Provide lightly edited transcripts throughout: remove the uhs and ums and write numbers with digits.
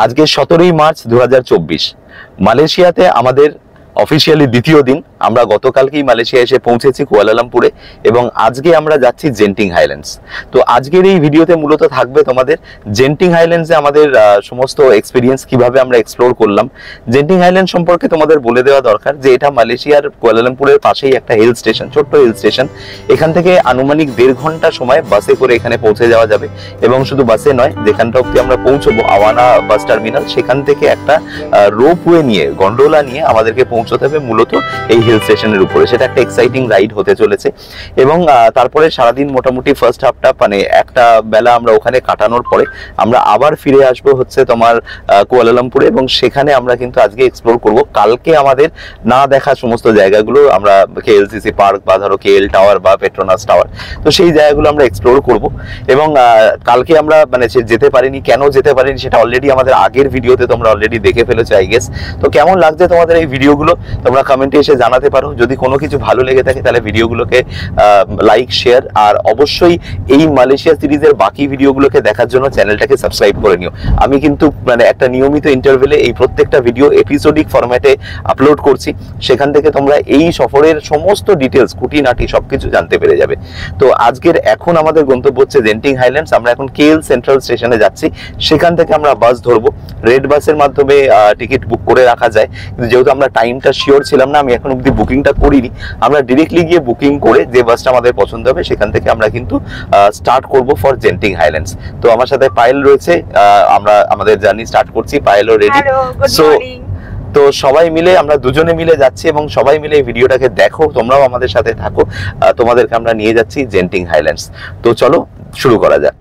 আজকে 17ই মার্চ 2024 মালয়েশিয়াতে আমাদের অফিসিয়ালি দ্বিতীয় দিন। আমরা গতকালকেই মালয়েশিয়া এসে পৌঁছেছি কুয়ালালামপুরে এবং আজকে আমরা যাচ্ছি জেন্টিং হাইল্যান্ডস। তো আজকের এই ভিডিওতে মূলত থাকবে তোমাদের জেন্টিং হাইল্যান্ডসে আমাদের সমস্ত এক্সপিরিয়েন্স, কিভাবে আমরা এক্সপ্লোর করলাম। জেন্টিং হাইল্যান্ড সম্পর্কে তোমাদের বলে দেওয়া দরকার যে এটা মালয়েশিয়ার কুয়ালালামপুরের পাশেই একটা হিল স্টেশন, ছোট্ট হিল স্টেশন। এখান থেকে আনুমানিক 1.5 ঘন্টা সময় বাসে করে এখানে পৌঁছে যাওয়া যাবে এবং শুধু বাসে নয়, যেখানটা অব্দি আমরা পৌঁছবো আওয়ানা বাস টার্মিনাল, সেখান থেকে একটা রোপওয়ে নিয়ে, গন্ডোলা নিয়ে আমাদেরকে পৌঁছতে হবে মূলত এই হিল স্টেশনের উপরে। সেটা একটা এক্সাইটিং রাইড হতে চলেছে এবং তারপরে সারাদিন মোটামুটি ফার্স্ট হাফটা মানে একটা বেলা আমরা ওখানে কাটানোর পরে আমরা আবার ফিরে আসবো হচ্ছে তোমার কুয়ালালামপুরে এবং সেখানে আমরা কিন্তু আজকে এক্সপ্লোর করব কালকে আমাদের না দেখা সমস্ত জায়গাগুলো। আমরা কেএলসিসি পার্ক বা ধরো কেএল টাওয়ার বা পেট্রোনাস টাওয়ার, তো সেই জায়গাগুলো আমরা এক্সপ্লোর করব এবং কালকে আমরা মানে যেতে পারিনি, কেন যেতে পারিনি সেটা অলরেডি আমাদের আগের ভিডিওতে তোমরা অলরেডি দেখে ফেলেছো আই গেস। তো কেমন লাগছে তোমাদের এই ভিডিওগুলো তোমরা কমেন্টে এসে জানাতে পারো। যদি কোনো কিছু ভালো লেগে থাকে তাহলে ভিডিওগুলোকে লাইক, শেয়ার, আর অবশ্যই এই মালয়েশিয়া সিরিজের বাকি ভিডিওগুলোকে দেখার জন্য চ্যানেলটাকে সাবস্ক্রাইব করে নিও। আমি কিন্তু মানে একটা নিয়মিত ইন্টারভেলে এই প্রত্যেকটা ভিডিও এপিসোডিক ফরম্যাটে আপলোড করছি, সেখান থেকে তোমরা এই সফরের সমস্ত ডিটেলস, খুঁটিনাটি সবকিছু জানতে পেরে যাবে। তো আজকের এখন আমাদের গন্তব্য হচ্ছে জেন্টিং হাইল্যান্ডস। আমরা এখন কেএল সেন্ট্রাল স্টেশনে যাচ্ছি, সেখান থেকে আমরা বাস ধরবো। রেড বাসের মাধ্যমে টিকিট বুক করে রাখা যায়, কিন্তু যেহেতু আমরা টাইমটা শিওর ছিলাম না, আমি এখন অব্দি বুকিংটা করিনি। আমরা ডিরেক্টলি গিয়ে বুকিং করে যে বাসটা আমাদের পছন্দ হবে সেখান থেকে আমরা কিন্তু স্টার্ট করব ফর জেন্টিং হাইল্যান্ডস। তো আমার সাথে পায়েল রয়েছে, আমরা আমাদের জার্নি স্টার্ট করছি। পায়েলও রেডি। সো তো সবাই মিলে, আমরা দুজনে মিলে যাচ্ছি এবং সবাই মিলে এই ভিডিওটাকে দেখো, তোমরাও আমাদের সাথে থাকো। তোমাদেরকে আমরা নিয়ে যাচ্ছি জেন্টিং হাইল্যান্ডস। তো চলো শুরু করা যাক।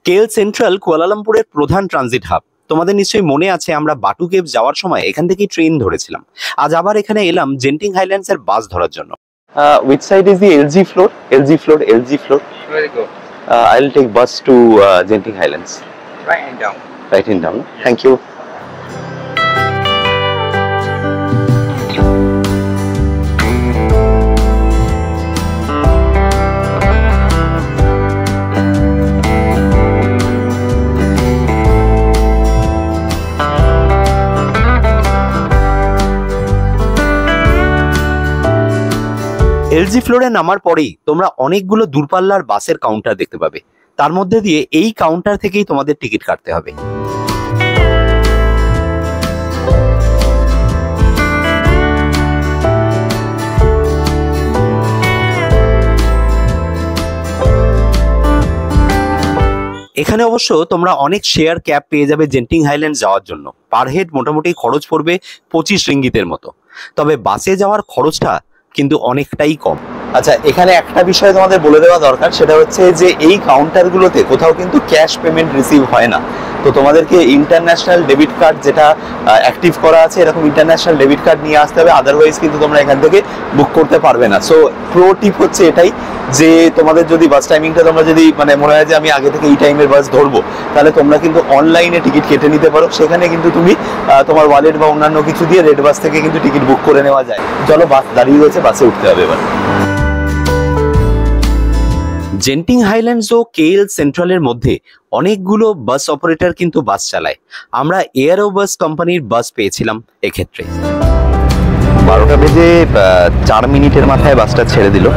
কেএল সেন্ট্রাল কুয়ালালামপুরের প্রধান ট্রানজিট হাব। তোমাদের নিশ্চয়ই মনে আছে আমরা বাটু কেভ যাওয়ার সময় এখান থেকেই ট্রেন ধরেছিলাম। আজ আবার এখানে এলাম জেন্টিং হাইল্যান্ডস এর বাস ধরার জন্য। Which side is the LG floor? LG floor. Where you go? I'll take bus to Genting Highlands. Right and down. Right in down. Yes. Thank you. LG ফ্লোরে নামার পরেই তোমরা অনেকগুলো দূরপাল্লার বাসের কাউন্টার দেখতে পাবে। তার মধ্যে দিয়ে এই কাউন্টার থেকেই তোমাদের টিকিট কাটতে হবে। এখানে অবশ্য তোমরা অনেক শেয়ার ক্যাব পেয়ে যাবে জেন্টিং হাইল্যান্ড যাওয়ার জন্য। পার হেড মোটামুটি খরচ পড়বে 25 রিঙ্গিতের মতো। তবে বাসে যাওয়ার খরচটা কিন্তু অনেকটাই কম। আচ্ছা, এখানে একটা বিষয় তোমাদের বলে দেওয়া দরকার, সেটা হচ্ছে যে এই কাউন্টারগুলোতে কোথাও কিন্তু ক্যাশ পেমেন্ট রিসিভ হয় না। তো তোমাদেরকে ইন্টারন্যাশনাল ডেবিট কার্ড যেটা অ্যাক্টিভ করা আছে, এরকম ইন্টারন্যাশনাল ডেবিট কার্ড নিয়ে আসতে হবে, আদারওয়াইজ কিন্তু তোমরা এখান থেকে বুক করতে পারবে না। সো প্রো টিপ হচ্ছে এটাই যে তোমাদের যদি বাস টাইমিংটা তোমরা যদি মানে মনে হয় যে আমি আগে থেকে এই টাইমের বাস ধরবো, তাহলে তোমরা কিন্তু অনলাইনে টিকিট কেটে নিতে পারো। সেখানে কিন্তু তুমি তোমার ওয়ালেট বা অন্যান্য কিছু দিয়ে রেড বাস থেকে কিন্তু টিকিট বুক করে নেওয়া যায়। চলো, বাস দাঁড়িয়ে রয়েছে, বাসে উঠতে হবে এবার। জেন্টিং হাইল্যান্ডস ও কেএল সেন্ট্রালের মধ্যে অনেকগুলো বাস অপারেটর কিন্তু বাস চালায়। আমরা এয়ারো বাস কোম্পানির বাস পেয়েছিলাম এক্ষেত্রে। 12টা বেজে 4 মিনিটের মাথায় বাসটা ছেড়ে দিল।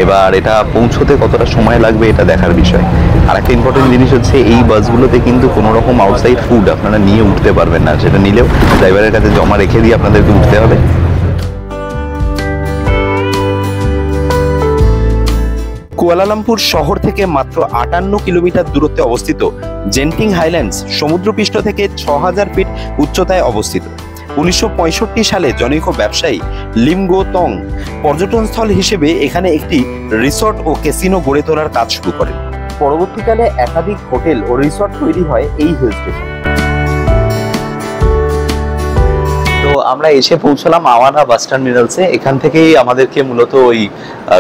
এবার এটা পৌঁছতে কতটা সময় লাগবে এটা দেখার বিষয়। আর একটা ইম্পর্টেন্ট জিনিস হচ্ছে এই বাসগুলোতে কিন্তু কোনো রকম আউটসাইড ফুড আপনারা নিয়ে উঠতে পারবেন না, সেটা নিলেও ড্রাইভারের কাছে জমা রেখে দিয়ে আপনাদেরকে উঠতে হবে। কুয়ালালামপুর শহর থেকে মাত্র 58 কিলোমিটার দূরত্বে অবস্থিত জেন্টিং হাইল্যান্ডস সমুদ্রপৃষ্ঠ থেকে 6000 ফিট উচ্চতায় অবস্থিত। 1965 সালে জনৈক ব্যবসায়ী লিম গো তং পর্যটনস্থল হিসেবে এখানে একটি রিসর্ট ও ক্যাসিনো গড়ে তোলার কাজ শুরু করেন। পরবর্তীকালে একাধিক হোটেল ও রিসর্ট তৈরি হয় এই হিল স্টেশন। তো আমরা এসে পৌঁছলাম আওয়ানা বাস টার্মিনালসে। এখান থেকেই আমাদেরকে মূলত ওই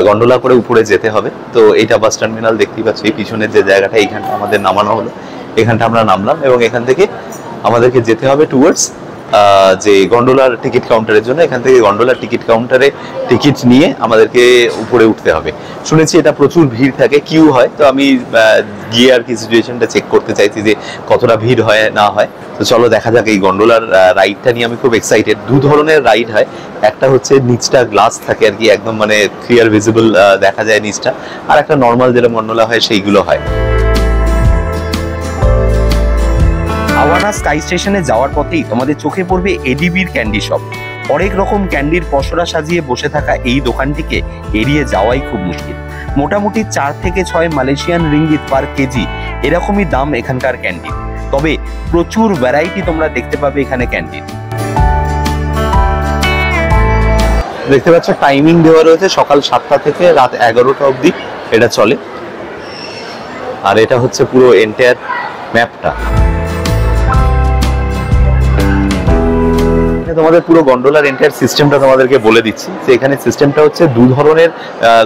গন্ডোলা করে উপরে যেতে হবে। তো এইটা বাস টার্মিনাল দেখতেই পাচ্ছি, এই পিছনের যে জায়গাটা, এইখানটা আমাদের নামানো হলো, এখানটা আমরা নামলাম এবং এখান থেকে আমাদেরকে যেতে হবে টুয়ার্ডস যে গন্ডোলার টিকিট কাউন্টারের জন্য। এখান থেকে গন্ডোলার টিকিট কাউন্টারে টিকিট নিয়ে আমাদেরকে উপরে উঠতে হবে। শুনেছি এটা প্রচুর ভিড় থাকে, কিউ হয়, তো আমি গিয়ে আর কি সিচুয়েশনটা চেক করতে চাইছি যে কতটা ভিড় হয় না হয়। তো চলো দেখা যাক। এই গন্ডোলার রাইডটা নিয়ে আমি খুব এক্সাইটেড। দু ধরনের রাইড হয়, একটা হচ্ছে নিচটা গ্লাস থাকে আর কি, একদম মানে ক্লিয়ার ভিজিবল দেখা যায় নিচটা, আর একটা নর্মাল যেটা গন্ডোলা হয় সেইগুলো হয়। আওয়ানা স্কাই স্টেশনে যাওয়ার পথেই তোমাদের চোখে পড়বে এডিবির ক্যান্ডি শপ। অনেক রকম ক্যান্ডির পসরা সাজিয়ে বসে থাকা এই দোকানটিকে এড়িয়ে যাওয়াই খুব মুশকিল। মোটামুটি 4 থেকে 6 মালয়েশিয়ান রিঙ্গিত পার কেজি এরকমই দাম এখানকার ক্যান্ডি। তবে প্রচুর ভ্যারাইটি তোমরা দেখতে পাবে এখানে ক্যান্ডির। দেখতে পাচ্ছ টাইমিং দেওয়া রয়েছে, সকাল 7টা থেকে রাত 11টা অবধি এটা চলে। আর এটা হচ্ছে পুরো এন্টায়ার ম্যাপটা। তোমাদের পুরো গন্ডোলার এন্টায়ার সিস্টেমটা তোমাদেরকে বলে দিচ্ছি যে এখানে সিস্টেমটা হচ্ছে 2 ধরনের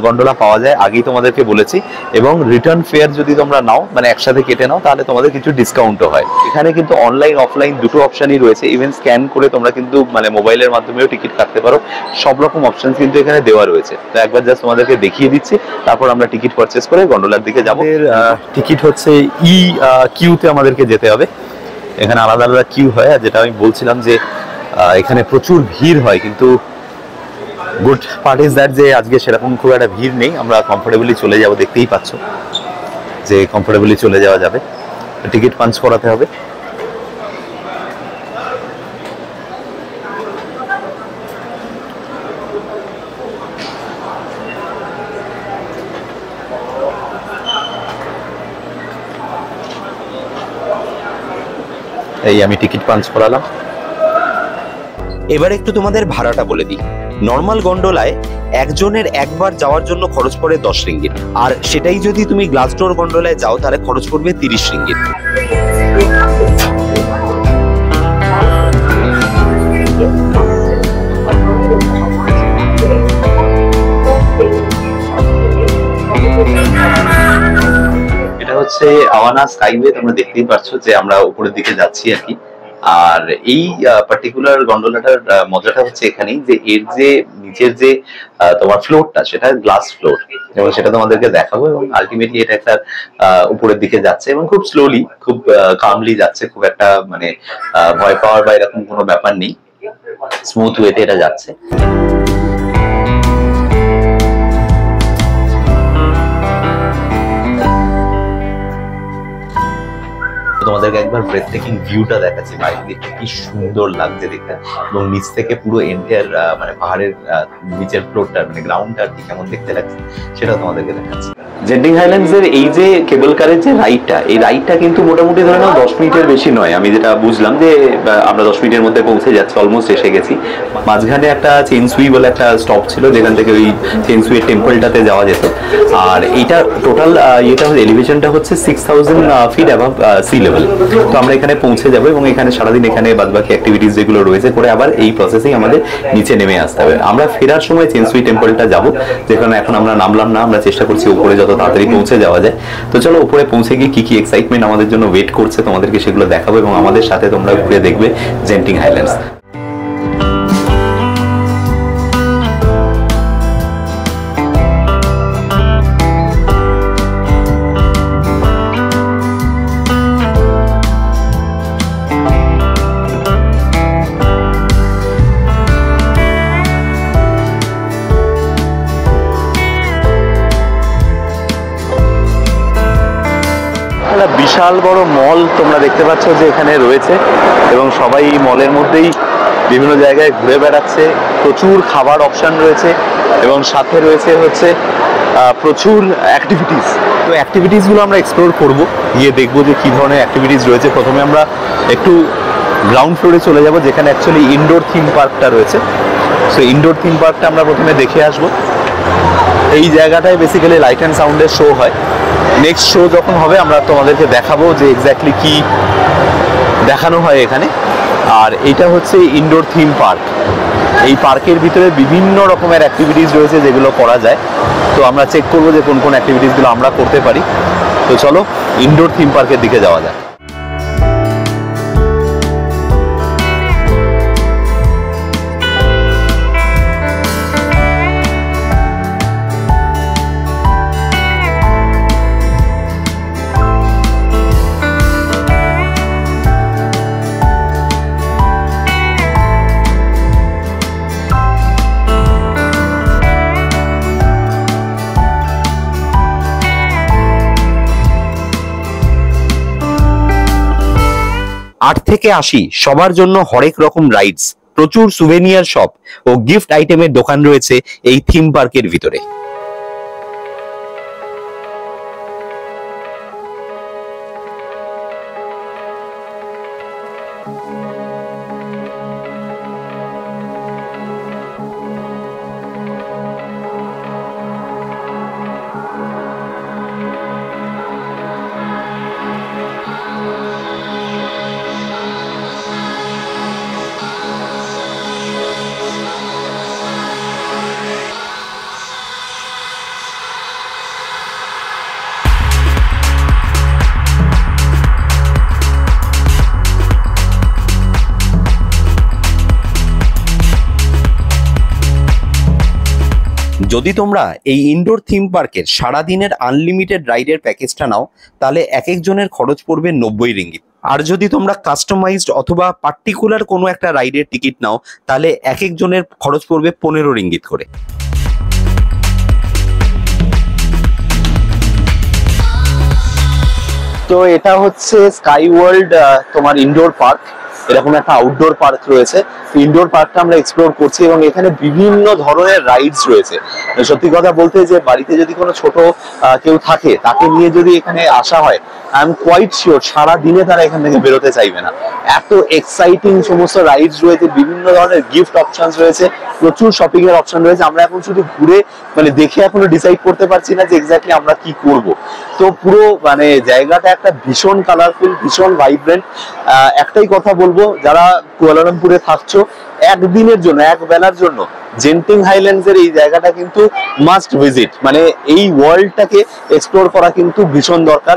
গন্ডোলা পাওয়া যায়, আগেই তোমাদেরকে বলেছি। এবং রিটার্ন ফেয়ার যদি তোমরা নাও, মানে একসাথে কেটে নাও, তাহলে তোমাদের কিছু ডিসকাউন্টও হয়। এখানে কিন্তু অনলাইন অফলাইন দুটো অপশনই রয়েছে। ইভেন স্ক্যান করে তোমরা কিন্তু মানে মোবাইলের মাধ্যমেও টিকিট কাটতে পারো। সব রকম অপশন কিন্তু এখানে দেওয়া রয়েছে। তো একবার জাস্ট তোমাদেরকে দেখিয়ে দিচ্ছি, তারপর আমরা টিকিট পারচেস করে গন্ডোলার দিকে যাবো। টিকিট হচ্ছে কিউতে আমাদেরকে যেতে হবে। এখানে আলাদা আলাদা কিউ হয়, আর যেটা আমি বলছিলাম যে এখানে প্রচুর ভিড় হয়, কিন্তু গুড পার্ট ইজ দ্যাট যে আজকে সেরকম খুব একটা ভিড় নেই। আমরা কমফোর্টেবলি চলে যাব, দেখতেই পাচ্ছ যে কমফোর্টেবলি চলে যাওয়া যাবে। টিকিট পাঞ্চ করাতে হবে। এই আমি টিকিট পাঞ্চ করালাম। এবার একটু তোমাদের ভাড়াটা বলে দিই। নর্মাল গন্ডোলায় একজনের একবার যাওয়ার জন্য খরচ পড়ে 10 রিঙ্গিত, আর সেটাই যদি তুমি গ্লাস ডোর গন্ডোলায় যাও তাহলে খরচ পড়বে 30 রিঙ্গিত। এটা হচ্ছে আওয়ানা স্কাইওয়ে। তোমরা দেখতেই পাচ্ছ যে আমরা উপরের দিকে যাচ্ছি আর কি। আর এই পার্টিকুলার গন্ডোলাটার মজাটা হচ্ছে এখানেই যে এর যে নিচের যে তোমার ফ্লোরটা, সেটা গ্লাস ফ্লোর, এবং সেটা তোমাদেরকে দেখাবো। এবং আলটিমেটলি এটা একটা উপরের দিকে যাচ্ছে এবং খুব স্লোলি, খুব কামলি যাচ্ছে। খুব একটা মানে ভয় পাওয়ার বা এরকম কোনো ব্যাপার নেই, স্মুথ ওয়েতে এটা যাচ্ছে। তোমাদেরকে একবার ব্রেথ টেকিং ভিউটা দেখাচ্ছি বাইরে দিকে, কি সুন্দর লাগছে দেখতে। এবং নিচ থেকে পুরো এন্টায়ার মানে পাহাড়ের নিচের ফ্লোরটা, মানে গ্রাউন্ডটা আর কি কেমন দেখতে লাগছে সেটা তোমাদেরকে দেখাচ্ছি। জেন্টিং হাইল্যান্ডস এর এই যে কেবল কারের যে রাইডটা, এই রাইডটা কিন্তু মোটামুটি ধরে নাও 10 মিনিটের বেশি নয়। আমি যেটা বুঝলাম যে আমরা 10 মিনিটের মধ্যে পৌঁছে যাচ্ছি, অলমোস্ট এসে গেছি। মাঝখানে একটা চেনসুই বলে একটা স্টপ ছিল, যেখান থেকে ওই চেনসুই টেম্পলটাতে যাওয়া যেত। আর এইটা টোটাল এটা এলিভেশনটা হচ্ছে 6000 ফিট অ্যাবাভ সি লেভেল। তো আমরা এখানে পৌঁছে যাবো এবং এখানে সারাদিন এখানে বাদবাকি অ্যাক্টিভিটিস যেগুলো রয়েছে করে আবার এই প্রসেসেই আমাদের নিচে নেমে আসতে হবে। আমরা ফেরার সময় চেনসুই টেম্পলটা যাবো, যেখানে এখন আমরা নামলাম না। আমরা চেষ্টা করছি উপরে যত তাড়াতাড়ি পৌঁছে যাওয়া যায়। তো চলো উপরে পৌঁছে গিয়ে কি কি এক্সাইটমেন্ট আমাদের জন্য ওয়েট করছে তোমাদেরকে সেগুলো দেখাবো, এবং আমাদের সাথে তোমরা ঘুরে দেখবে জেন্টিং হাইল্যান্ডস। বিশাল বড় মল তোমরা দেখতে পাচ্ছ যে এখানে রয়েছে, এবং সবাই এই মলের মধ্যেই বিভিন্ন জায়গায় ঘুরে বেড়াচ্ছে। প্রচুর খাবার অপশন রয়েছে এবং সাথে রয়েছে হচ্ছে প্রচুর অ্যাক্টিভিটিস। তো অ্যাক্টিভিটিসগুলো আমরা এক্সপ্লোর করব, গিয়ে দেখবো যে কী ধরনের অ্যাক্টিভিটিস রয়েছে। প্রথমে আমরা একটু গ্রাউন্ড ফ্লোরে চলে যাব, যেখানে অ্যাকচুয়ালি ইনডোর থিম পার্কটা রয়েছে। সো ইনডোর থিম পার্কটা আমরা প্রথমে দেখে আসবো। এই জায়গাটায় বেসিক্যালি লাইট অ্যান্ড সাউন্ডের শো হয়। নেক্সট শো যখন হবে আমরা তোমাদেরকে দেখাবো যে এক্স্যাক্টলি কি দেখানো হয় এখানে। আর এইটা হচ্ছে ইনডোর থিম পার্ক। এই পার্কের ভিতরে বিভিন্ন রকমের অ্যাক্টিভিটিস রয়েছে যেগুলো করা যায়। তো আমরা চেক করবো যে কোন কোন অ্যাক্টিভিটিসগুলো আমরা করতে পারি। তো চলো ইনডোর থিম পার্কের দিকে যাওয়া যাক। আট থেকে ৮০ সবার জন্য হরেক রকম রাইডস, প্রচুর সুভেনিয়ার শপ ও গিফট আইটেমের দোকান রয়েছে এই থিম পার্কের ভিতরে। যদি তোমরা এই ইনডোর থিম পার্কের সারাদিনের আনলিমিটেড রাইডের প্যাকেজটা নাও, তাহলে এক একজনের খরচ পড়বে ৯০ রিঙ্গিত। আর যদি তোমরা কাস্টমাইজড অথবা পার্টিকুলার কোনো একটা রাইডের টিকিট নাও, তাহলে এক একজনের খরচ পড়বে ১৫ রিঙ্গিত করে। তো এটা হচ্ছে স্কাই ওয়ার্ল্ড তোমার ইনডোর পার্ক। এরকম একটা আউটডোর পার্ক রয়েছে। ইনডোর পার্কটা আমরা এক্সপ্লোর করছি এবং এখানে বিভিন্ন ধরনের রাইডস রয়েছে। সত্যি কথা বলতে যে বাড়িতে যদি কোনো ছোট কেউ থাকে, তাকে নিয়ে যদি এখানে আসা হয়, আই এম কোয়াইট শিওর সারা দিনে তারা এখান থেকে বেরোতে চাইবে না। এত এক্সাইটিং সমস্ত রাইডস রয়েছে, বিভিন্ন ধরনের গিফট অপশনস রয়েছে, প্রচুর শপিং এর অপশন রয়েছে। আমরা এখন শুধু ঘুরে দেখে এখনো ডিসাইড করতে পারছি না যে এক্স্যাক্টলি আমরা কি করব। তো পুরো জায়গাটা একটা ভীষণ কালারফুল, ভীষণ ভাইব্রেন্ট। একটাই কথা বলবো, যারা কুয়ালালামপুরে থাকছো, একদিনের জন্য, এক বেলার জন্য জেন্টিং হাইল্যান্ডস এর এই জায়গাটা কিন্তু মাস্ট ভিজিট। এই ওয়ার্ল্ডটাকে এক্সপ্লোর করা কিন্তু ভীষণ দরকার।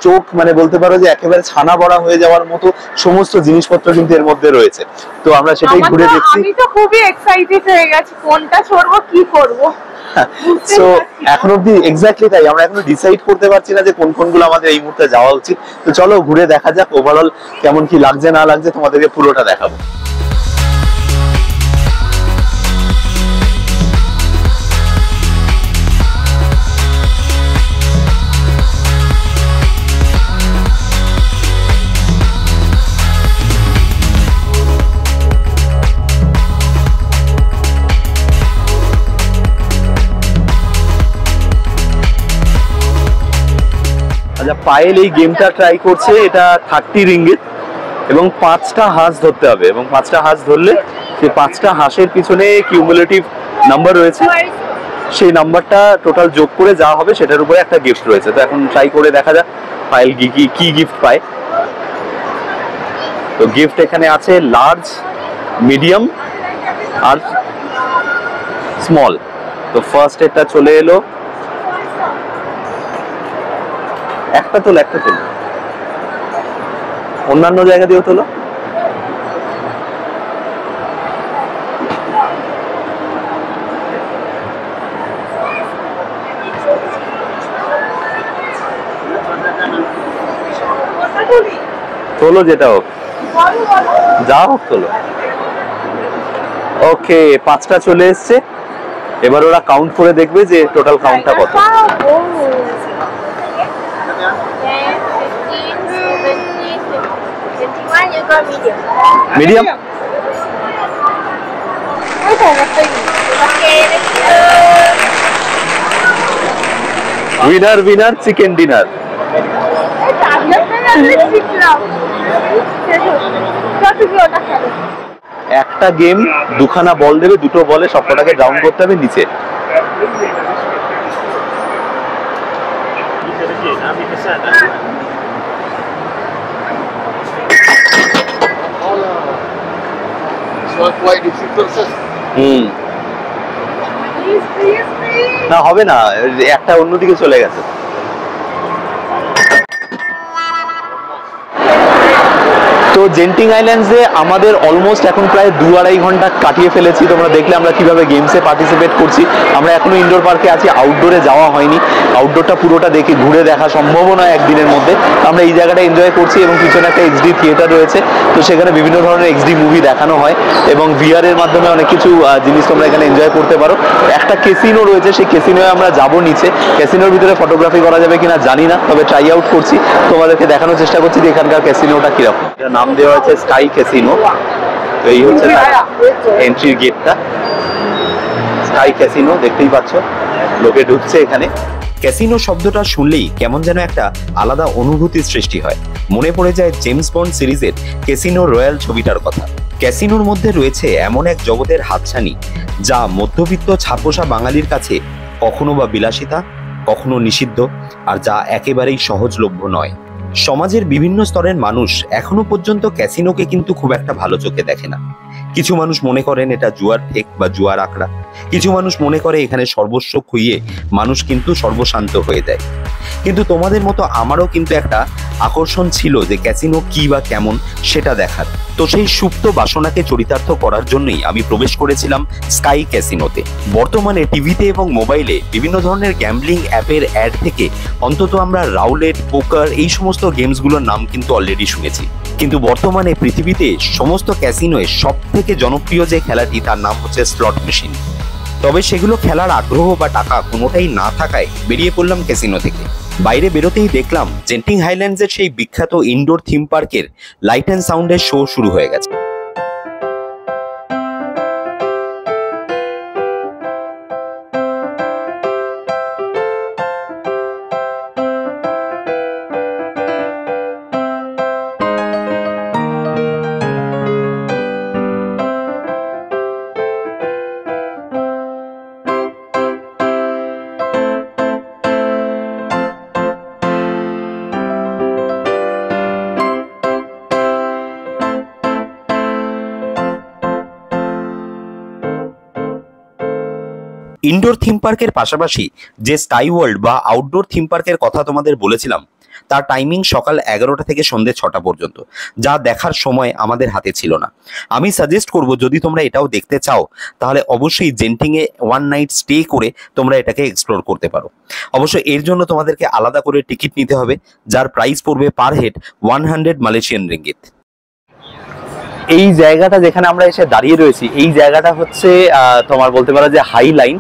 চোখ বলতে পারো যে একেবারে ছানা বড়া হয়ে যাওয়ার মতো সমস্ত জিনিসপত্র কিন্তু এর মধ্যে রয়েছে। তো আমরা সেটাই ঘুরে দেখছি। আমি তো খুবই এক্সাইটেড হয়ে গেছি, কোনটা চড়বো কি করবো। সো এখন অব্দি এক্স্যাক্টলি তাই, আমরা এখনো ডিসাইড করতে পারছি না যে কোন কোনগুলো আমাদের এই মুহূর্তে যাওয়া উচিত। তো চলো ঘুরে দেখা যাক ওভারঅল কেমন কি লাগছে না লাগছে, তোমাদেরকে পুরোটা দেখাবো। আচ্ছা, পায়েল এই গেমটা ট্রাই করছে। এটা 30 রিঙ্গিত এবং 5টা হাঁস ধরতে হবে, এবং 5টা হাঁস ধরলে সেই 5টা হাঁসের পিছনে কিউমুলেটিভ নাম্বার রয়েছে, সেই নাম্বারটা টোটাল যোগ করে যা হবে সেটার উপরে একটা গিফট রয়েছে। তো এখন ট্রাই করে দেখা যাক পায়েল কি গিফট পায়। তো গিফট এখানে আছে লার্জ, মিডিয়াম আর স্মল। তো ফার্স্ট এটা চলে এলো, একটা তোলো অন্যান্য জায়গা দিয়েও তোলো। তোলো যেটা হোক, যা হোক তোলো। ওকে, 5টা চলে এসছে। এবার ওরা কাউন্ট করে দেখবে যে টোটাল কাউন্টটা কত। 10, 15, medium. Winner winner chicken dinner. একটা গেম দুখানা বল দেবে, দুটো বলে সবকটাকে ডাউন করতে হবে নিচে। না হবে না, একটা অন্যদিকে চলে গেছে। তো জেন্টিং আইল্যান্ডসে আমাদের অলমোস্ট এখন প্রায় 2-2.5 ঘন্টা কাটিয়ে ফেলেছি। তোমরা দেখলে আমরা কিভাবে গেমসে পার্টিসিপেট করছি। আমরা এখনো ইনডোর পার্কে আছি, আউটডোরে যাওয়া হয়নি। আউটডোরটা পুরোটা দেখে ঘুরে দেখা সম্ভব নয় একদিনের মধ্যে। আমরা এই জায়গাটা এনজয় করছি এবং পিছনে একটা এইচডি থিয়েটার রয়েছে, তো সেখানে বিভিন্ন ধরনের এইচডি মুভি দেখানো হয় এবং ভিআর এর মাধ্যমে অনেক কিছু জিনিস তোমরা এখানে এনজয় করতে পারো। একটা ক্যাসিনো রয়েছে, সেই ক্যাসিনোয় আমরা যাবো নিচে। ক্যাসিনোর ভিতরে ফটোগ্রাফি করা যাবে কিনা জানি না, তবে ট্রাই আউট করছি, তোমাদেরকে দেখানোর চেষ্টা করছি যে এখানকার ক্যাসিনোটা কিরকম। নাম দেওয়া আছে স্কাই ক্যাসিনো। তো এই হচ্ছে এন্ট্রির গেটটা, স্কাই ক্যাসিনো। দেখতেই পাচ্ছ লোকে ঢুকছে এখানে। ক্যাসিনো শব্দটা শুনলেই কেমন যেন একটা আলাদা অনুভূতির সৃষ্টি হয়। মনে পড়ে যায় জেমস বন্ড সিরিজের ক্যাসিনো রয়্যাল ছবিটার কথা। ক্যাসিনোর মধ্যে রয়েছে এমন এক জগতের হাতছানি যা মধ্যবিত্ত ছাপোষা বাঙালির কাছে কখনো বা বিলাসিতা, কখনো নিষিদ্ধ, আর যা একেবারেই সহজলভ্য নয়। সমাজের বিভিন্ন স্তরের মানুষ এখনো পর্যন্ত ক্যাসিনোকে কিন্তু খুব একটা ভালো চোখে দেখে না। কিছু মানুষ মনে করেন এটা জুয়ার ঠেক বা জুয়ার আখড়া। কিছু মানুষ মনে করে এখানে সর্বস্ব খুইয়ে মানুষ কিন্তু সর্বশান্ত হয়ে যায়। কিন্তু তোমাদের মতো আমারও কিন্তু একটা আকর্ষণ ছিল যে ক্যাসিনো কি বা কেমন সেটা দেখার। তো সেই সুপ্ত বাসনাকে চরিতার্থ করার জন্যই আমি প্রবেশ করেছিলাম স্কাই ক্যাসিনোতে। বর্তমানে টিভিতে এবং মোবাইলে বিভিন্ন ধরনের গ্যাম্বলিং অ্যাপের অ্যাড থেকে অন্তত আমরা রাউলেট, পোকার এই সমস্ত গেমসগুলোর নাম কিন্তু অলরেডি শুনেছি। কিন্তু বর্তমানে পৃথিবীতে সমস্ত ক্যাসিনোয় সব থেকে জনপ্রিয় যে খেলাটি তার নাম হচ্ছে স্লট মেশিন। তবে সেগুলো খেলার আগ্রহ বা টাকা কোনোটাই না থাকায় বেরিয়ে পড়লাম ক্যাসিনো থেকে। বাইরে বেরোতেই দেখলাম জেন্টিং হাইল্যান্ডসের সেই বিখ্যাত ইনডোর থিম পার্কের লাইট অ্যান্ড সাউন্ডের শো শুরু হয়ে গেছে। ইনডোর থিম পার্কের পাশাপাশি যে স্কাই ওয়ার্ল্ড বা আউটডোর থিম পার্কের কথা তোমাদের বলেছিলাম, তার টাইমিং সকাল 11টা থেকে সন্ধ্যে 6টা পর্যন্ত, যা দেখার সময় আমাদের হাতে ছিল না। আমি সাজেস্ট করব যদি তোমরা এটাও দেখতে চাও তাহলে অবশ্যই জেন্টিংয়ে 1 নাইট স্টে করে তোমরা এটাকে এক্সপ্লোর করতে পারো। অবশ্য এর জন্য তোমাদেরকে আলাদা করে টিকিট নিতে হবে, যার প্রাইস পড়বে পার হেড 100 মালয়েশিয়ান রিঙ্গিত। এই জায়গাটা যেখানে আমরা এসে দাঁড়িয়ে রয়েছি, এই জায়গাটা হচ্ছে তোমার বলতে পারো যে হাই লাইন,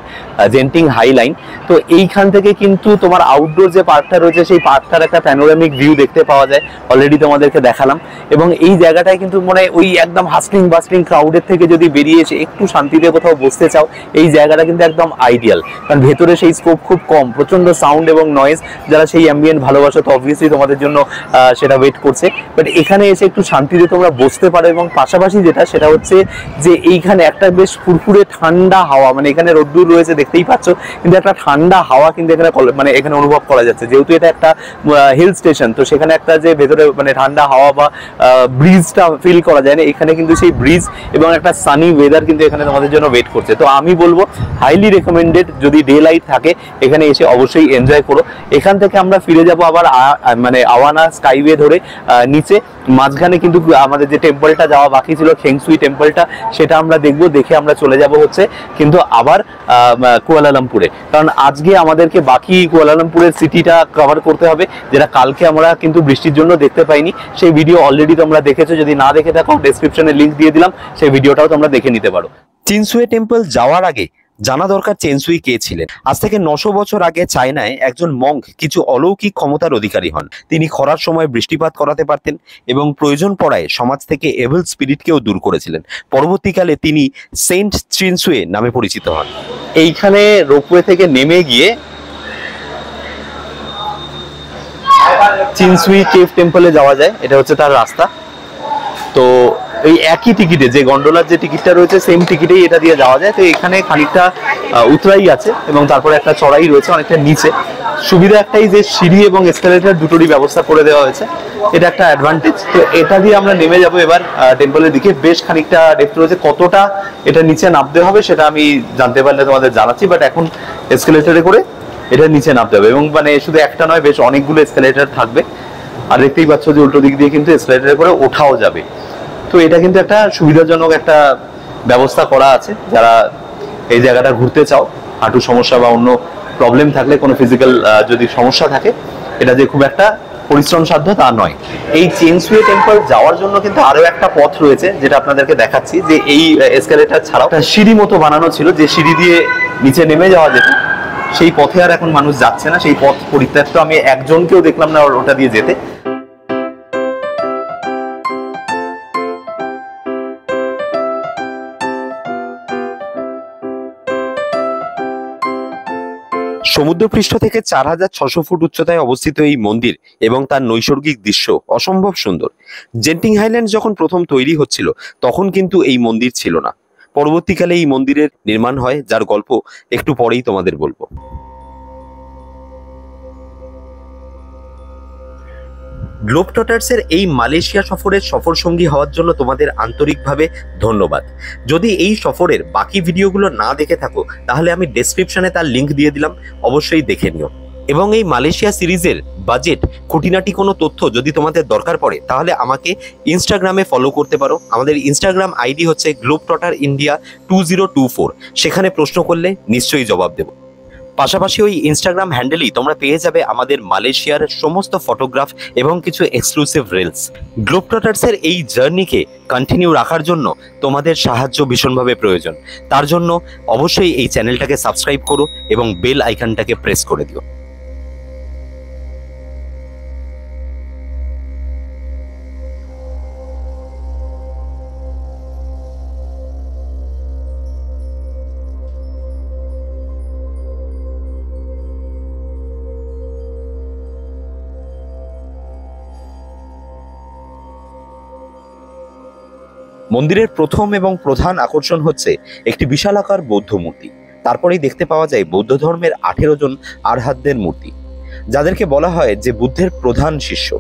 জেন্টিং হাই লাইন। তো এইখান থেকে কিন্তু তোমার আউটডোর যে পার্কটা রয়েছে সেই পার্কটার একটা প্যানোরামিক ভিউ দেখতে পাওয়া যায়, অলরেডি তোমাদেরকে দেখালাম। এবং এই জায়গাটায় কিন্তু মানে ওই একদম হাসলিং বাসলিং ক্রাউডের থেকে যদি বেরিয়ে এসে একটু শান্তিতে কোথাও বসতে চাও, এই জায়গাটা কিন্তু একদম আইডিয়াল। কারণ ভেতরে সেই স্কোপ খুব কম, প্রচন্ড সাউন্ড এবং নয়েজ। যারা সেই অ্যাম্বিয়েন্ট ভালোবাসো তো অবভিয়াসলি তোমাদের জন্য সেটা ওয়েট করছে। বাট এখানে এসে একটু শান্তিতে তোমরা বসতে পারো। এবং পাশাপাশি যেটা সেটা হচ্ছে যে এইখানে একটা বেশ ফুরফুরে ঠান্ডা হাওয়া, মানে এখানে রোদ্দুর রয়েছে দেখতেই পাচ্ছ, কিন্তু একটা ঠান্ডা হাওয়া কিন্তু এখানে মানে এখানে অনুভব করা যাচ্ছে। যেহেতু এটা একটা হিল স্টেশন, তো সেখানে একটা যে ভেতরে মানে ঠান্ডা হাওয়া বা ব্রিজটা ফিল করা যায় না, এখানে কিন্তু সেই ব্রিজ এবং একটা সানি ওয়েদার কিন্তু এখানে তোমাদের জন্য ওয়েট করছে। তো আমি বলবো হাইলি রেকমেন্ডেড, যদি ডে লাইট থাকে এখানে এসে অবশ্যই এনজয় করো। এখান থেকে আমরা ফিরে যাব আবার মানে আওয়ানা স্কাইওয়ে ধরে নিচে। মাঝখানে কিন্তু আমাদের যে টেম্পলটা যাওয়া বাকি ছিল, খেংসুই টেম্পলটা, সেটা আমরা দেখবো। দেখে আমরা চলে যাব হচ্ছে কিন্তু আবার কুয়ালালামপুরে, কারণ আজকে আমাদেরকে বাকি কুয়ালালামপুরের সিটিটা কভার করতে হবে, যেটা কালকে আমরা কিন্তু বৃষ্টির জন্য দেখতে পাইনি। সেই ভিডিও অলরেডি তোমরা দেখেছো, যদি না দেখে থাকো ডেসক্রিপশনে লিঙ্ক দিয়ে দিলাম, সেই ভিডিওটাও তোমরা দেখে নিতে পারো। চিনসুয়ে টেম্পল যাওয়ার আগে জানা দরকার চেনসুই কে ছিলেন। আজ থেকে 900 বছর আগে চায়নায় একজন মঙ্ক কিছু অলৌকিক ক্ষমতার অধিকারী হন। তিনি খরার সময় বৃষ্টিপাত করাতে পারতেন এবং প্রয়োজন পড়ায় সমাজ থেকে এভিল স্পিরিটকেও দূর করেছিলেন। পরবর্তীকালে তিনি সেন্ট চেনসুয়ে নামে পরিচিত হন। এইখানে রোপওয়ে থেকে নেমে গিয়ে চিনসুই কেভ টেম্পলে যাওয়া যায়, এটা হচ্ছে তার রাস্তা। তো এই একই টিকিটে, যে গন্ডোলার যে টিকিটটা রয়েছে সেম টিকিটেই এটা দিয়ে যাওয়া যায়। তো এখানে খানিকটা উতরাই আছে এবং তারপরে একটা চড়াই রয়েছে অনেকটা নিচে। সুবিধা একটাই যে সিঁড়ি এবং এসকেলেটর দুটোরই ব্যবস্থা করে দেওয়া হয়েছে, এটা একটা অ্যাডভান্টেজ। তো এটা দিয়ে আমরা নেমে যাব এবার টেম্পলের দিকে। বেশ খানিকটা ডেপথ রয়েছে, কতটা এটা নিচে নামতে হবে সেটা আমি জানতে পারলে তোমাদের জানাচ্ছি, বাট এখন এসকেলেটরে করে এটা নিচে নামতে হবে এবং মানে শুধু একটা নয়, বেশ অনেকগুলো এসকেলেটর থাকবে। আর দেখতেই পাচ্ছ যে উল্টো দিক দিয়ে কিন্তু এসকেলেটরে করে ওঠাও যাবে। তো এটা কিন্তু একটা সুবিধাজনক একটা ব্যবস্থা করা আছে। যারা এই জায়গাটা ঘুরতে চাও, হাঁটুর সমস্যা বা অন্য প্রবলেম থাকলে, কোনো ফিজিক্যাল যদি সমস্যা থাকে, এটা যে খুব একটা পরিশ্রম সাধ্য তা নয়। এই চেনসুয়ে টেম্পল যাওয়ার জন্য কিন্তু আরো একটা পথ রয়েছে, যেটা আপনাদেরকে দেখাচ্ছি। যে এই এসকেলেটর ছাড়াও একটা সিঁড়ি মতো বানানো ছিল, যে সিঁড়ি দিয়ে নিচে নেমে যাওয়া যেত। সেই পথে আর এখন মানুষ যাচ্ছে না, সেই পথ পরিত্যক্ত। আমি একজনকেও দেখলাম না ওটা দিয়ে যেতে। সমুদ্রপৃষ্ঠ থেকে 4600 ফুট উচ্চতায় অবস্থিত এই মন্দির এবং তার নৈসর্গিক দৃশ্য অসম্ভব সুন্দর। জেন্টিং হাইল্যান্ড যখন প্রথম তৈরি হচ্ছিল তখন কিন্তু এই মন্দির ছিল না। পরবর্তীকালে এই মন্দিরের নির্মাণ হয়, যার গল্প একটু পরেই তোমাদের বলবো। গ্লোবট্রটার্সের এই মালয়েশিয়া সফরের সফর সঙ্গী হওয়ার জন্য তোমাদের আন্তরিকভাবে ধন্যবাদ। যদি এই সফরের বাকি ভিডিওগুলো না দেখে থাকো তাহলে আমি ডেসক্রিপশনে তার লিংক দিয়ে দিলাম, অবশ্যই দেখে নিও। এবং এই মালয়েশিয়া সিরিজের বাজেট, খুঁটিনাটি কোনো তথ্য যদি তোমাদের দরকার পড়ে তাহলে আমাকে ইনস্টাগ্রামে ফলো করতে পারো। আমাদের ইনস্টাগ্রাম আইডি হচ্ছে গ্লোবট্রটার ইন্ডিয়া 2024। সেখানে প্রশ্ন করলে নিশ্চয়ই জবাব দেব। পাশাপাশি ওই ইনস্টাগ্রাম হ্যান্ডেলেই তোমরা পেয়ে যাবে আমাদের মালয়েশিয়ার সমস্ত ফটোগ্রাফ এবং কিছু এক্সক্লুসিভ রিলস। গ্লোবট্রটার্সের এই জার্নিকে কন্টিনিউ রাখার জন্য তোমাদের সাহায্য ভীষণভাবে প্রয়োজন। তার জন্য অবশ্যই এই চ্যানেলটাকে সাবস্ক্রাইব করো এবং বেল আইকনটাকে প্রেস করে দিও। মন্দিরের প্রথম এবং প্রধান আকর্ষণ হচ্ছে একটি বিশালাকার বৌদ্ধ মূর্তি। তারপরেই দেখতে পাওয়া যায় বৌদ্ধ ধর্মের 18 জন আরহাতদের মূর্তি, যাদেরকে বলা হয় যে বুদ্ধের প্রধান শিষ্য।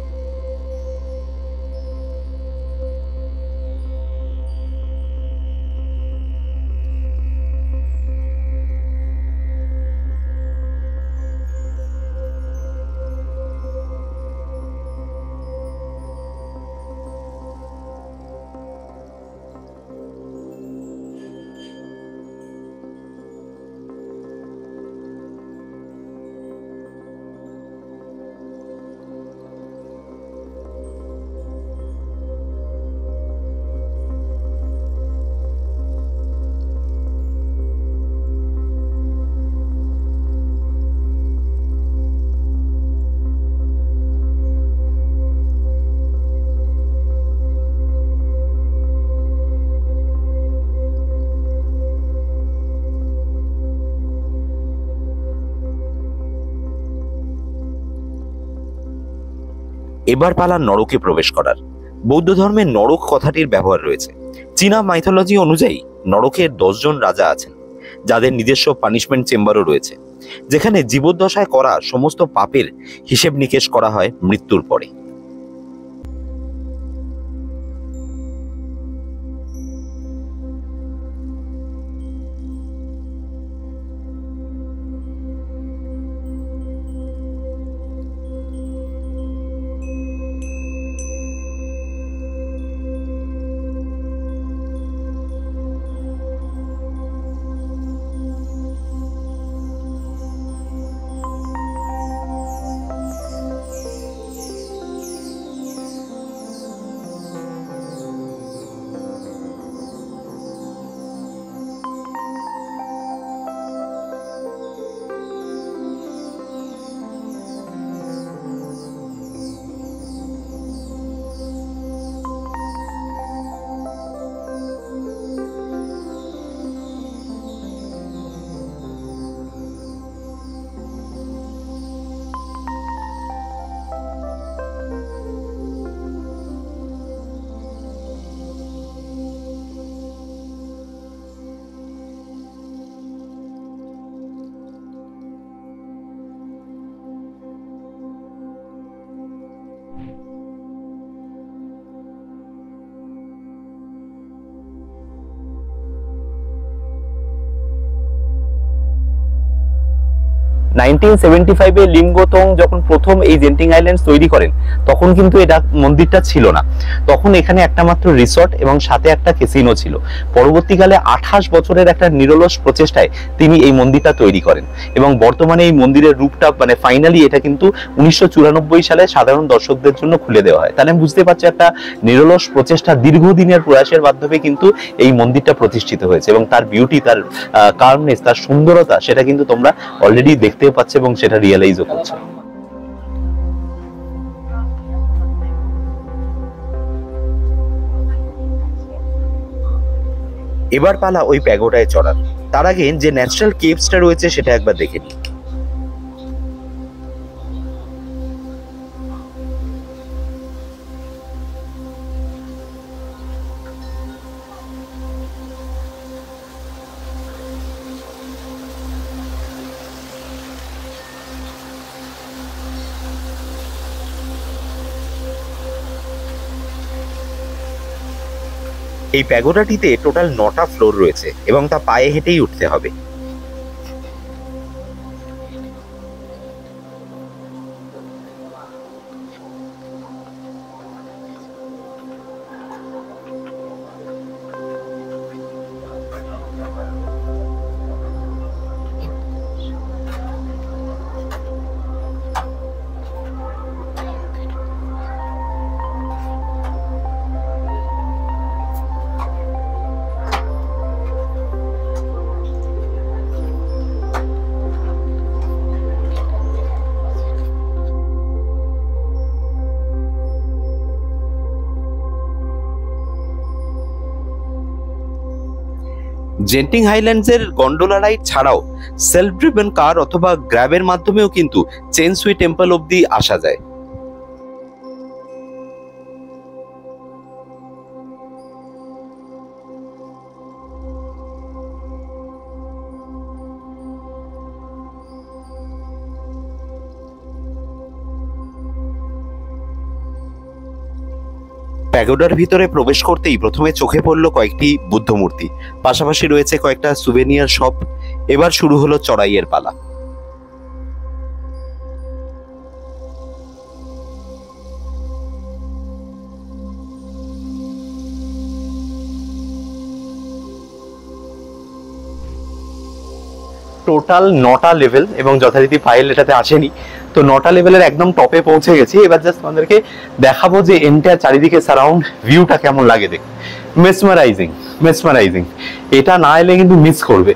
এবার পালা নরকে প্রবেশ করার। বৌদ্ধ ধর্মে নরক কথাটির ব্যবহার রয়েছে। চীনা মাইথোলজি অনুযায়ী নরকের 10 জন রাজা আছেন, যাদের নিজস্ব পানিশমেন্ট চেম্বারও রয়েছে, যেখানে জীবদ্দশায় করা সমস্ত পাপের হিসেব নিকেশ করা হয় মৃত্যুর পরে। 1975-এ লিমগোতং যখন প্রথম এই জেন্টিং আইল্যান্ডস তৈরি করেন তখন কিন্তু এটা মন্দিরটা ছিল না, তখন এখানে একটা মাত্র রিসর্ট এবং সাথে একটা ক্যাসিনো ছিল। পরবর্তীকালে 28 বছরের একটা নিরলস প্রচেষ্টায় তিনি এই মন্দিরটা তৈরি করেন এবং বর্তমানে এই মন্দিরের রূপটা মানে ফাইনালি এটা কিন্তু 1994 সালে সাধারণ দর্শকদের জন্য খুলে দেওয়া হয়। তাহলে আমি বুঝতে পারছি একটা নিরলস প্রচেষ্টা, দীর্ঘদিনের প্রয়াসের মাধ্যমে কিন্তু এই মন্দিরটা প্রতিষ্ঠিত হয়েছে এবং তার বিউটি, তার কার্মনেস, তার সুন্দরতা সেটা কিন্তু তোমরা অলরেডি দেখতে পাচ্ছ এবং সেটা রিয়েলাইজও করছো। এবার পালা ওই প্যাগোডায় চড়ার। তার আগে যে ন্যাচারাল কেভসটা রয়েছে সেটা একবার দেখে নিই। এই প্যাগোডাটিতে টোটাল 9টা ফ্লোর রয়েছে এবং তা পায়ে হেঁটেই উঠতে হবে। জেন্টিং হাইল্যান্ডসের গন্ডোলা রাইড ছাড়াও সেলফ ড্রিভেন কার অথবা গ্র্যাবের মাধ্যমেও কিন্তু চেনসুই টেম্পল অবধি আসা যায়। প্যাগোডার ভিতরে প্রবেশ করতেই প্রথমে চোখে পড়ল কয়েকটি বুদ্ধ মূর্তি, পাশাপাশি রয়েছে কয়েকটা সুভেনিয়ার শপ। এবার শুরু হলো চড়াইয়ের পালা। টোটাল 9টা লেভেল এবং যথারীতি ফাইল এটাতে আসেনি, তো 9টা লেভেলের একদম টপে পৌঁছে গেছি। এবার জাস্ট আমাদেরকে দেখাবো যে এন্টায়ার চারিদিকে সারাউন্ড ভিউটা কেমন লাগে দেখতে। Mesmerising, mesmerising. এটা না এলে কিন্তু মিস করবে।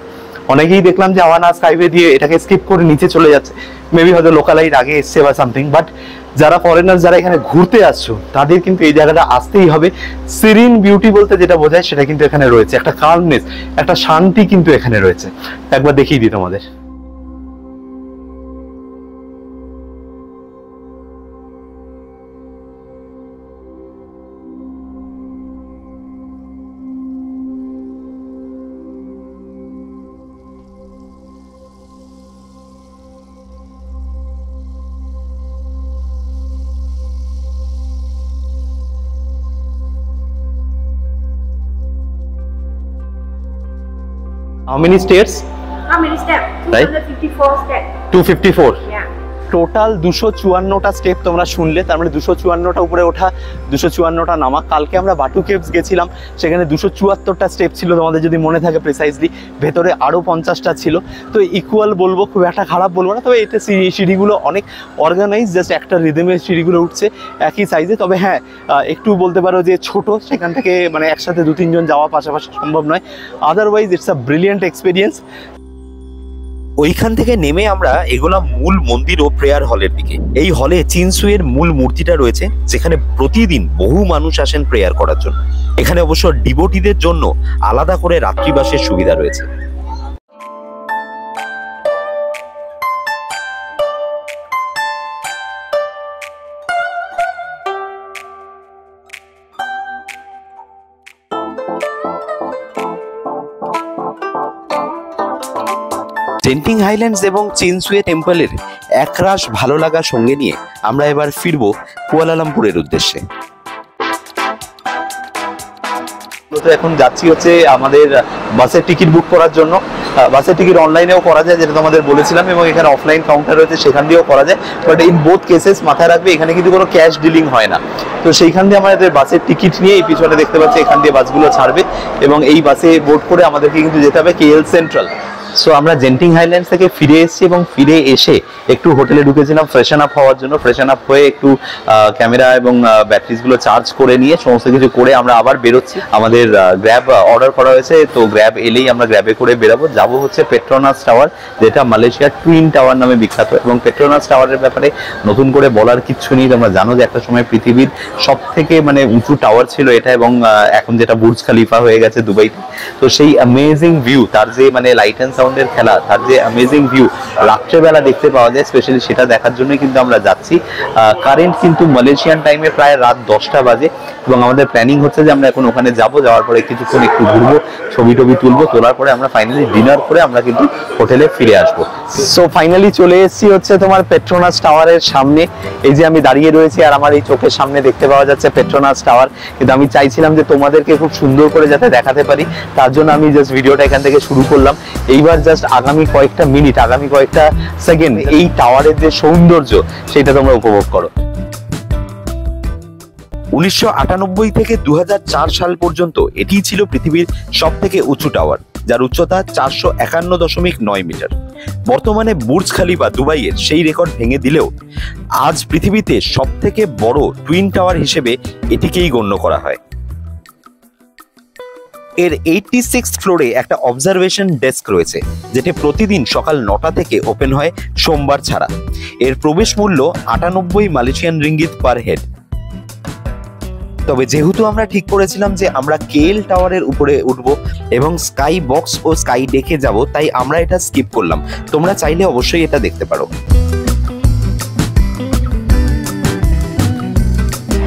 অনেকেই দেখলাম যে আওয়ানা স্কাইওয়ে দিয়ে এটাকে স্কিপ করে নিচে চলে যাচ্ছে, মেবি হয়তো লোকালাইট আগে এসছে বা সামথিং, বাট যারা ফরেনার, যারা এখানে ঘুরতে আসছো তাদের কিন্তু এই জায়গাটা আসতেই হবে। সিরিন বিউটি বলতে যেটা বোঝায় সেটা কিন্তু এখানে রয়েছে, একটা কালমনেস, একটা শান্তি কিন্তু এখানে রয়েছে। একবার দেখিয়ে দিই তোমাদের। How many stairs? How many steps? Right. 254 steps. 254. Yeah. Total 254টা step তোমরা শুনলে, তার মানে 254টা উপরে ওঠা, 254টা নামা। কালকে আমরা বাটু কেভস গেছিলাম, সেখানে 274টা স্টেপ ছিল তোমাদের যদি মনে থাকে প্রিসাইজলি, ভেতরে আরও 50টা ছিল। তো ইকুয়াল বলবো, খুব একটা খারাপ বলবো না, তবে এতে সিঁড়িগুলো অনেক অর্গানাইজ, জাস্ট একটা রিদমে সিঁড়িগুলো উঠছে একই সাইজে। তবে হ্যাঁ, একটু বলতে পারো যে ছোট, সেখান থেকে মানে একসাথে 2-3 জন যাওয়া পাশাপাশি সম্ভব নয়। Otherwise it's a brilliant experience. ওইখান থেকে নেমে আমরা এগোলাম মূল মন্দির ও প্রেয়ার হলের দিকে। এই হলে চিনসুয়ের মূল মূর্তিটা রয়েছে, যেখানে প্রতিদিন বহু মানুষ আসেন প্রেয়ার করার জন্য। এখানে অবশ্য ডিভোটিদের জন্য আলাদা করে রাত্রিবাসের সুবিধা রয়েছে। জেন্টিং হাইল্যান্ডস এবং চিনসুয়ে টেম্পলের একরাশ ভালো লাগার সঙ্গে নিয়ে আমরা এবার ফিরবো কুয়ালালামপুরের উদ্দেশ্যে। তো এখন যাচ্ছি হচ্ছে আমাদের বাসের টিকিট বুক করার জন্য। বাসের টিকিট অনলাইনেও করা যায়, যেটা তোমাদের বলেছিলাম, এবং এখানে অফলাইন কাউন্টার রয়েছে, সেখান দিয়েও করা যায়। বাট ইন বোথ কেসেস মাথায় রাখবে এখানে কিন্তু কোনো ক্যাশ ডিলিং হয় না। তো সেইখান দিয়ে আমাদের বাসের টিকিট নিয়ে এই পিছনে দেখতে পাচ্ছি এখান দিয়ে বাসগুলো ছাড়বে, এবং এই বাসে বোর্ড করে আমাদেরকে কিন্তু যেতে হবে কেএল সেন্ট্রাল। সো আমরা জেন্টিং হাইল্যান্ডস থেকে ফিরে এসেছি, এবং ফিরে এসে একটু হোটেলে ঢুকেছিলাম ফ্রেশন আপ হওয়ার জন্য। ফ্রেশন আপ হয়ে একটু ক্যামেরা এবং ব্যাটারিজগুলো চার্জ করে নিয়ে সমস্ত কিছু করে আমরা আবার বেরোচ্ছি। আমাদের গ্র্যাব অর্ডার করা হয়েছে, তো গ্র্যাব এলেই আমরা গ্র্যাবে করে বেরোবো। যাবো হচ্ছে পেট্রোনাস টাওয়ার, যেটা মালয়েশিয়ার টুইন টাওয়ার নামে বিখ্যাত। এবং পেট্রোনাস টাওয়ারের ব্যাপারে নতুন করে বলার কিচ্ছু নেই, তোমরা জানো যে একটা সময় পৃথিবীর সব থেকে মানে উঁচু টাওয়ার ছিল এটা, এবং এখন যেটা বুর্জ খালিফা হয়ে গেছে দুবাইতে। তো সেই অ্যামেজিং ভিউ, তার যে মানে লাইট অ্যান্ড সাউন্ডের খেলা, তার যে অ্যামেজিং ভিউ রাত্রেবেলা দেখতে পাওয়া যায়, স্পেশালি সেটা দেখার জন্য কিন্তু আমরা যাচ্ছি। কারেন্ট কিন্তু মালয়েশিয়ান টাইমে প্রায় রাত 10টা বাজে, এবং আমাদের প্ল্যানিং হচ্ছে যে আমরা এখন ওখানে যাবো, যাওয়ার পরে কিছুক্ষণ একটু ঘুরবো, ছবি টবি তুলবো, তোলার পরে আমরা ফাইনালি ডিনার করে আমরা কিন্তু হোটেলে ফিরে আসবো। সো ফাইনালি চলে এসেছি হচ্ছে তোমার পেট্রোনাস টাওয়ারের সামনে। এই যে আমি দাঁড়িয়ে রয়েছি, আর আমার এই চোখের সামনে দেখতে পাওয়া যাচ্ছে পেট্রোনাস টাওয়ার। কিন্তু আমি চাইছিলাম যে তোমাদেরকে খুব সুন্দর করে যাতে দেখাতে পারি, তার জন্য আমি জাস্ট ভিডিওটা এখান থেকে শুরু করলাম। এইবার জাস্ট আগামী কয়েকটা মিনিট, আগামী কয়েকটা সেকেন্ড এই টাওয়ারের যে সৌন্দর্য সেটা তোমরা উপভোগ করো। 1998 থেকে 2004 সাল পর্যন্ত এটিই ছিল পৃথিবীর সব থেকে উঁচু টাওয়ার, যার উচ্চতা 451.9 মিটার। বর্তমানে বুর্জ খালিফা দুবাইয়ের সেই রেকর্ড ভেঙে দিলেও আজ পৃথিবীতে সব থেকে বড় টুইন টাওয়ার হিসেবে এটিকেই গণ্য করা হয়। এর 86th ফ্লোরে একটা অবজারভেশন ডেস্ক রয়েছে, যেটি প্রতিদিন সকাল 9টা থেকে ওপেন হয় সোমবার ছাড়া। এর প্রবেশ মূল্য 98 মালয়েশিয়ান রিঙ্গিত পার হেড। তবে যেহেতু আমরা ঠিক করেছিলাম যে আমরা কেএল টাওয়ারের উপরে উঠবো এবং স্কাই বক্স ও স্কাই ডেকে যাব, তাই আমরা এটা স্কিপ করলাম। তোমরা চাইলে অবশ্যই এটা দেখতে পারো।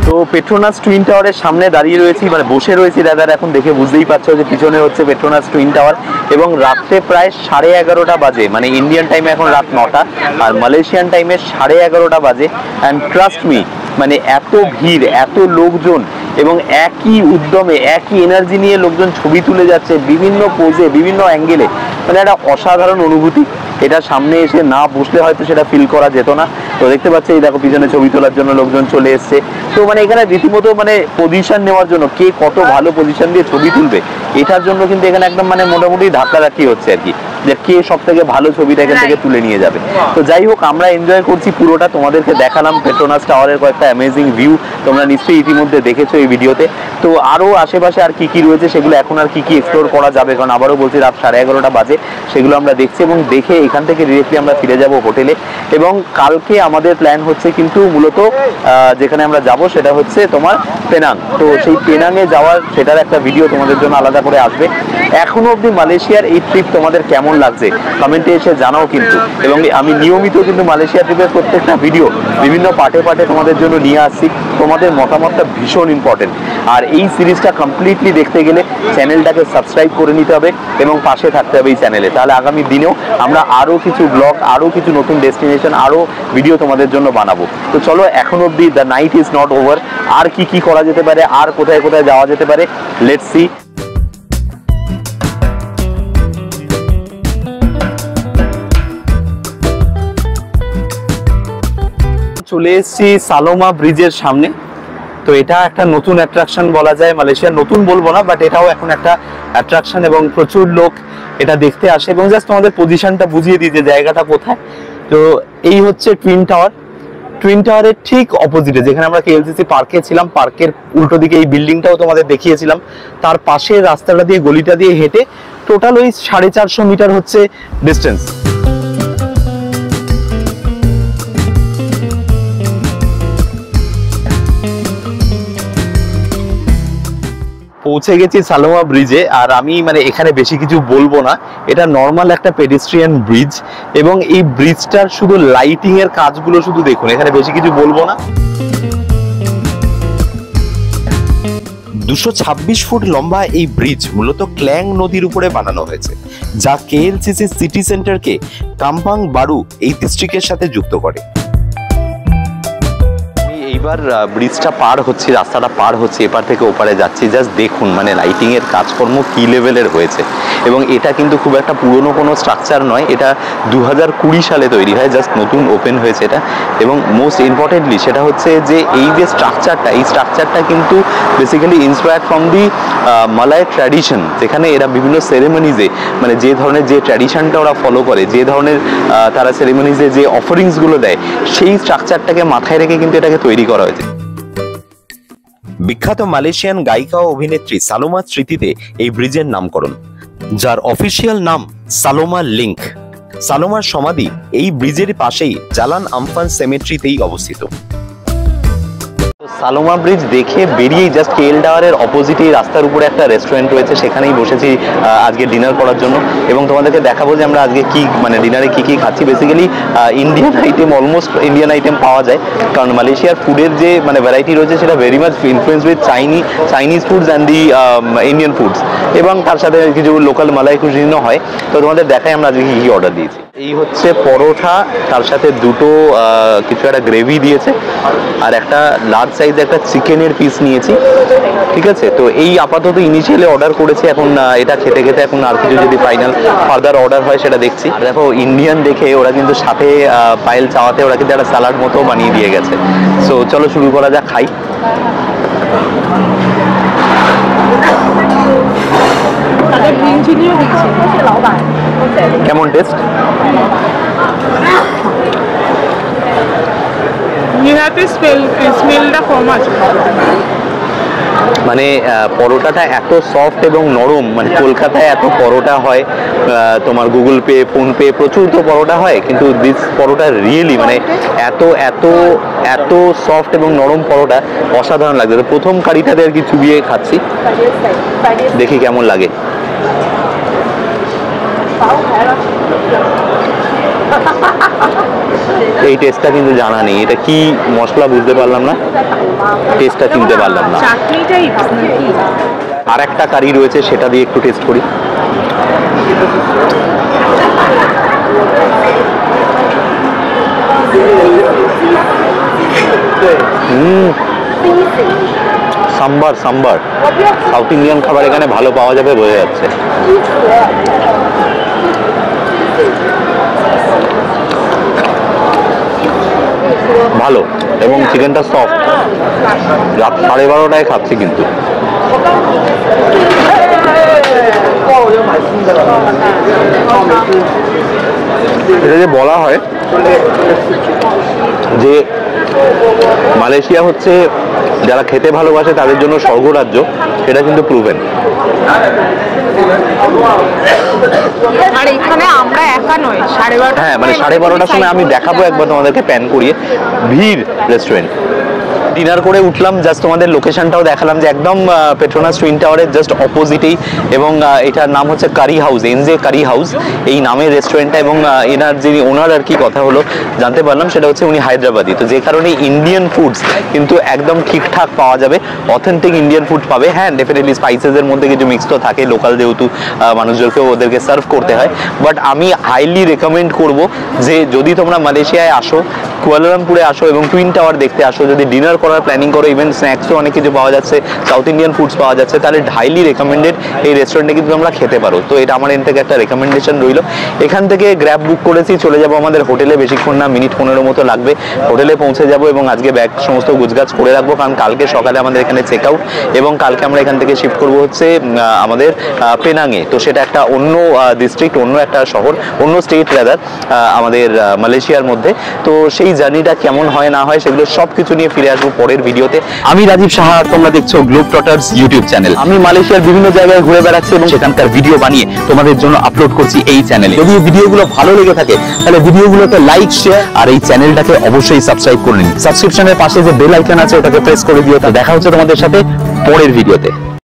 তো পেট্রোনাস টুইন টাওয়ারের সামনে দাঁড়িয়ে রয়েছি, মানে বসে রয়েছি দাদার, এখন দেখে বুঝতেই পারছো যে পিছনে হচ্ছে পেট্রোনাস টুইন টাওয়ার। এবং রাত্রে প্রায় 11:30 বাজে, মানে ইন্ডিয়ান টাইমে এখন রাত 9টা, আর মালয়েশিয়ান টাইমে 11:30 বাজে। অ্যান্ড ট্রাস্ট মি, মানে এত ভিড়, এত লোকজন, এবং একই উদ্যমে একই এনার্জি নিয়ে লোকজন ছবি তুলে যাচ্ছে বিভিন্ন পোজে, বিভিন্ন অ্যাঙ্গেলে, মানে একটা অসাধারণ অনুভূতি। এটা সামনে এসে না বসলে হয়তো সেটা ফিল করা যেত না। তো দেখতে পাচ্ছি এই দেখো পিছনে ছবি তোলার জন্য লোকজন চলে এসছে। তো মানে এখানে রীতিমতো মানে পজিশন নেওয়ার জন্য, কে কত ভালো পজিশন দিয়ে ছবি তুলবে এটার জন্য কিন্তু এখানে একদম মানে মোটামুটি ধাক্কাধাক্কি হচ্ছে আর কি, যে কে সব থেকে ভালো ছবিটা এখান থেকে তুলে নিয়ে যাবে। তো যাই হোক, আমরা এনজয় করছি পুরোটা, তোমাদেরকে দেখালাম পেট্রোনাস টাওয়ারের কয়েকটা অ্যামেজিং ভিউ, তোমরা নিশ্চয়ই ইতিমধ্যে দেখেছো এই ভিডিওতে। তো আরও আশেপাশে আর কি কি রয়েছে সেগুলো এখন আর কি কি এক্সপ্লোর করা যাবে, কারণ আবারও বলছি রাত 11:30 বাজে, সেগুলো আমরা দেখছি। এবং দেখে এখান থেকে ডিরেক্টলি আমরা ফিরে যাব হোটেলে। এবং কালকে আমাদের প্ল্যান হচ্ছে কিন্তু মূলত যেখানে আমরা যাব সেটা হচ্ছে তোমার পেনাং। তো সেই পেনাংয়ে যাওয়ার সেটার একটা ভিডিও তোমাদের জন্য আলাদা করে আসবে। এখনো অবধি মালয়েশিয়ার এই ট্রিপ তোমাদের কেমন লাগছে কমেন্টে এসে জানাও কিন্তু। এবং আমি নিয়মিত কিন্তু মালয়েশিয়া ট্রিপের প্রত্যেকটা ভিডিও বিভিন্ন পার্টে পার্টে তোমাদের জন্য নিয়ে আসছি। তোমাদের মতামতটা ভীষণ ইম্পর্টেন্ট। আর এই সিরিজটা কমপ্লিটলি দেখতে গেলে চ্যানেলটাকে সাবস্ক্রাইব করে নিতে হবে এবং পাশে থাকতে হবে এই চ্যানেলে। তাহলে আগামী দিনেও আমরা আরও কিছু ব্লগ, আরও কিছু নতুন ডেস্টিনেশন, আরও ভিডিও তোমাদের জন্য বানাবো। তো চলো, এখন অবধি the night is not over. আর কি কি করা যেতে পারে, আর কোথায় কোথায় যাওয়া যেতে পারে, লেটস সি। চলে এসেছি সালোমা ব্রিজের সামনে। তো এটা একটা নতুন অ্যাট্রাকশন বলা যায় মালয়েশিয়ার, নতুন বলবো না, বাট এটাও এখন একটা অ্যাট্রাকশন এবং প্রচুর লোক এটা দেখতে আসে। এবং জাস্ট তোমাদের পজিশনটা বুঝিয়ে দিই যে জায়গাটা কোথায়। তো এই হচ্ছে টুইন টাওয়ার। টুইন টাওয়ারের ঠিক অপোজিটে যেখানে আমরা কেএলসিসি পার্কে ছিলাম, পার্কের উল্টো দিকে এই বিল্ডিংটাও তোমাদের দেখিয়েছিলাম, তার পাশে রাস্তাটা দিয়ে, গলিটা দিয়ে হেঁটে টোটাল ওই 450 মিটার হচ্ছে ডিস্টেন্স। পৌঁছে গেছি সালোমা ব্রিজে। আর আমি মানে এখানে বেশি কিছু বলবো না, এটা নর্মাল একটা পেডেস্ট্রিয়ান ব্রিজ। এবং এই ব্রিজটার শুধু লাইটিং এর কাজগুলো শুধু দেখুন, এখানে বেশি কিছু বলবো না। 226 ফুট লম্বা এই ব্রিজ মূলত ক্ল্যাং নদীর উপরে বানানো হয়েছে, যা কেএলসিসি সিটি সেন্টারকে কাম্পাং বারু এই ডিস্ট্রিক্টের সাথে যুক্ত করে। এই এইবার ব্রিজটা পার হচ্ছি, রাস্তাটা পার হচ্ছে, এপার থেকে ওপারে যাচ্ছি। জাস্ট দেখুন মানে লাইটিংয়ের কাজকর্ম কী লেভেলের হয়েছে। এবং এটা কিন্তু খুব একটা পুরনো কোনো স্ট্রাকচার নয়, এটা 2020 সালে তৈরি হয়, জাস্ট নতুন ওপেন হয়েছে এটা। এবং মোস্ট ইম্পর্টেন্টলি সেটা হচ্ছে যে এই যে স্ট্রাকচারটা, এই স্ট্রাকচারটা কিন্তু basically inspired from the Malay tradition, যেখানে এরা বিভিন্ন সেরেমনিজে মানে যে ধরনের যে ট্র্যাডিশনটা ওরা ফলো করে, যে ধরনের তারা সেরেমনিজে যে অফারিংসগুলো দেয়, সেই স্ট্রাকচারটাকে মাথায় রেখে কিন্তু এটাকে তৈরি করা হয়েছে। বিখ্যাত মালয়েশিয়ান গায়িকা ও অভিনেত্রী সালোমার স্মৃতিতে এই ব্রিজের নামকরণ, যার অফিসিয়াল নাম সালোমা লিংক। সালোমার সমাধি এই ব্রিজের পাশেই জালান আমফান সেমেট্রিতেই অবস্থিত। সালোমা ব্রিজ দেখে বেরিয়েই জাস্ট কেএল টাওয়ারের অপোজিটে রাস্তার উপরে একটা রেস্টুরেন্ট রয়েছে, সেখানেই বসেছি আজকে ডিনার করার জন্য। এবং তোমাদেরকে দেখাবো যে আমরা আজকে কি মানে ডিনারে কি কি খাচ্ছি। Basically Indian item, almost Indian item পাওয়া যায়, কারণ মালয়েশিয়ার ফুডের যে মানে ভ্যারাইটি রয়েছে সেটা very much influence with Chinese foods and the Indian foods, এবং তার সাথে কিছু লোকাল মালাই কুজিনও হয়। তো তোমাদের দেখাই আমরা আজকে কি কি অর্ডার দিয়েছি। এই হচ্ছে পরোটা, তার সাথে দুটো কিছু একটা গ্রেভি দিয়েছে, আর একটা লার্জ সাইজে একটা চিকেনের পিস নিয়েছি। ঠিক আছে, তো এই আপাতত ইনিশিয়ালি অর্ডার করেছি। এখন এটা খেতে খেতে এখন আর কিছু যদি ফাইনাল ফার্দার অর্ডার হয় সেটা দেখছি। আর দেখো ইন্ডিয়ান দেখে ওরা কিন্তু সাথে পায়েল চাওয়াতে ওরা কিন্তু একটা স্যালাড মতো বানিয়ে দিয়ে গেছে। সো চলো শুরু করা যাক, খাই। কেমন টেস্ট? মানে পরোটাটা এত সফট এবং নরম, মানে কলকাতায় এত পরোটা হয়, তোমার গুগল পে, ফোনপে প্রচুর তো পরোটা হয়, কিন্তু দিস পরোটা রিয়েলি মানে এত এত এত সফট এবং নরম পরোটা, অসাধারণ লাগছে। তো প্রথম কারিটাতে আর কি চুবিয়ে খাচ্ছি, দেখি কেমন লাগে। এই টেস্টটা কিন্তু জানা নেই, এটা কি মশলা বুঝতে পারলাম না, টেস্টটা চিনতে পারলাম না। আর একটা কারি রয়েছে, সেটা দিয়ে একটু টেস্ট করি। সাম্বার সাম্বার সাউথ ইন্ডিয়ান খাবার এখানে ভালো পাওয়া যাবে বোঝা যাচ্ছে। ভালো, এবং চিকেনটা সফট। রাত 12:30টায় খাচ্ছি কিন্তু। এটা যে বলা হয় যে মালয়েশিয়া হচ্ছে যারা খেতে ভালোবাসে তাদের জন্য স্বর্গরাজ্য, সেটা কিন্তু প্রুভেন। আর এখানে আমরা একা নই, 12:30। হ্যাঁ, মানে 12:30টার সময় আমি দেখাবো একবার তোমাদেরকে প্যান করিয়ে। ভিড় রেস্টুরেন্ট। ডিনার করে উঠলাম, জাস্ট তোমাদের লোকেশনটাও দেখালাম যে একদম পেট্রোনাস টুইন টাওয়ারের জাস্ট অপোজিটেই, এবং এটার নাম হচ্ছে কারি হাউস, এনজে কারি হাউস এই নামের রেস্টুরেন্টটা। এবং এনার যিনি ওনার আর কি কথা হলো জানতে পারলাম, সেটা হচ্ছে উনি হায়দ্রাবাদি। তো যে কারণে ইন্ডিয়ান ফুডস কিন্তু একদম ঠিকঠাক পাওয়া যাবে, অথেন্টিক ইন্ডিয়ান ফুড পাবে। হ্যাঁ, ডেফিনেটলি স্পাইসেসের মধ্যে কিছু মিক্স তো থাকে, লোকাল যেহেতু মানুষজনকেও ওদেরকে সার্ভ করতে হয়। বাট আমি হাইলি রেকমেন্ড করব যে যদি তোমরা মালয়েশিয়ায় আসো, কুয়ালালামপুরে আসো এবং টুইন টাওয়ার দেখতে আসো, যদি ডিনার করার প্ল্যানিং করো, ইভেন স্ন্যাক্সও অনেক কিছু পাওয়া যাচ্ছে, সাউথ ইন্ডিয়ান ফুডস পাওয়া যাচ্ছে, তাহলে হাইলি রেকমেন্ডেড এই রেস্টুরেন্টে কিন্তু তোমরা খেতে পারো। তো এটা আমার এন থেকে একটা রেকমেন্ডেশন রইল। এখান থেকে গ্র্যাব বুক করেছি, চলে যাবো আমাদের হোটেলে। বেশিক্ষণ না, মিনিট 15 মতো লাগবে। হোটেলে পৌঁছে যাব এবং আজকে ব্যাগ সমস্ত গুছগাছ করে রাখবো, কারণ কালকে সকালে আমাদের এখানে চেক আউট, এবং কালকে আমরা এখান থেকে শিফট করবো হচ্ছে আমাদের পেনাংয়ে। তো সেটা একটা অন্য ডিস্ট্রিক্ট, অন্য একটা শহর, অন্য স্টেট রাদার আমাদের মালয়েশিয়ার মধ্যে। তো সেই জার্নিটা কেমন হয় না হয় সেগুলো সব কিছু নিয়ে ফিরে আসবো পরের ভিডিওতে। আমি রাজীব সাহা, তোমরা দেখছো গ্লোব টটার্স ইউটিউব চ্যানেল। আমি মালয়েশিয়ার বিভিন্ন জায়গায় ঘুরে বেড়াচ্ছি এবং সেখানকার ভিডিও বানিয়ে তোমাদের জন্য আপলোড করছি এই চ্যানেলে। যদি এই ভিডিওগুলো ভালো লেগে থাকে তাহলে ভিডিওগুলোতে লাইক, শেয়ার আর এই চ্যানেলটাকে অবশ্যই সাবস্ক্রাইব করে নিন। সাবস্ক্রিপশনের পাশে যে বেল আইকন আছে ওটাকে প্রেস করে দিও। তো দেখা হচ্ছে তোমাদের সাথে পরের ভিডিওতে।